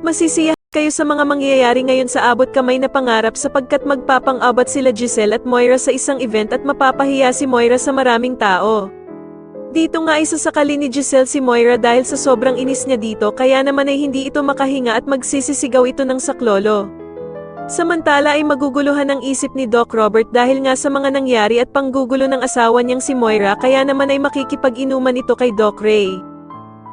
Masisiyahan kayo sa mga mangyayari ngayon sa abot kamay na pangarap sapagkat magpapang-abot sila Giselle at Moira sa isang event at mapapahiya si Moira sa maraming tao. Dito nga ay sasakali ni Giselle si Moira dahil sa sobrang inis niya dito kaya naman ay hindi ito makahinga at magsisisigaw ito ng saklolo. Samantala ay maguguluhan ang isip ni Doc Robert dahil nga sa mga nangyari at panggugulo ng asawa niyang si Moira kaya naman ay makikipag-inuman ito kay Doc Ray.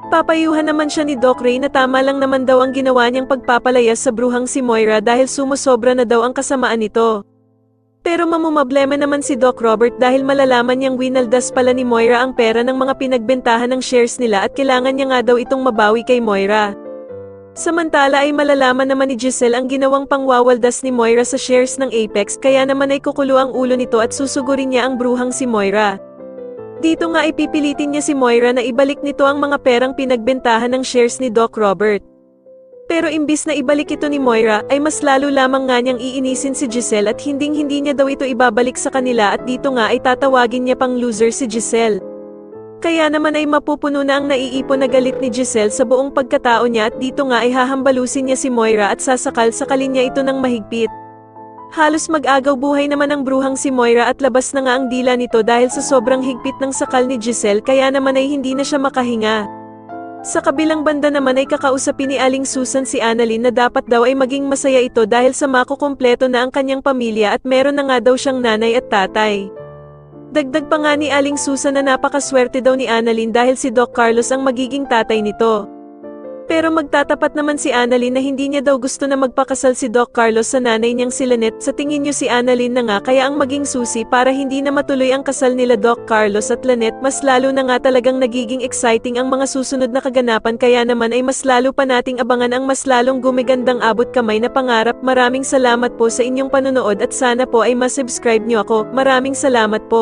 Papayuhan naman siya ni Doc Ray na tama lang naman daw ang ginawa niyang pagpapalayas sa bruhang si Moira dahil sumusobra na daw ang kasamaan nito. Pero mamumablema naman si Doc Robert dahil malalaman niyang winaldas pala ni Moira ang pera ng mga pinagbentahan ng shares nila at kailangan niya nga daw itong mabawi kay Moira. Samantala ay malalaman naman ni Giselle ang ginawang pangwawaldas ni Moira sa shares ng Apex kaya naman ay kukulo ang ulo nito at susugurin niya ang bruhang si Moira. Dito nga ipipilitin niya si Moira na ibalik nito ang mga perang pinagbentahan ng shares ni Doc Robert. Pero imbis na ibalik ito ni Moira, ay mas lalo lamang nga niyang iinisin si Giselle at hinding-hindi niya daw ito ibabalik sa kanila at dito nga ay tatawagin niya pang loser si Giselle. Kaya naman ay mapupuno na ang naiipon na galit ni Giselle sa buong pagkatao niya at dito nga ay hahambalusin niya si Moira at sasakal-sakalin niya ito ng mahigpit. Halos mag-agaw buhay naman ang bruhang si Moira at labas na nga ang dila nito dahil sa sobrang higpit ng sakal ni Giselle kaya naman ay hindi na siya makahinga. Sa kabilang banda naman ay kakausapin ni Aling Susan si Annalyn na dapat daw ay maging masaya ito dahil sa makukumpleto na ang kanyang pamilya at meron na nga daw siyang nanay at tatay. Dagdag pa nga ni Aling Susan na napakaswerte daw ni Annalyn dahil si Doc Carlos ang magiging tatay nito. Pero magtatapat naman si Annalyn na hindi niya daw gusto na magpakasal si Doc Carlos sa nanay niyang si Lynette. Sa tingin niyo si Annalyn na nga kaya ang maging susi para hindi na matuloy ang kasal nila Doc Carlos at Lynette. Mas lalo na nga talagang nagiging exciting ang mga susunod na kaganapan kaya naman ay mas lalo pa nating abangan ang mas lalong gumigandang abot kamay na pangarap. Maraming salamat po sa inyong panonood at sana po ay masubscribe niyo ako. Maraming salamat po.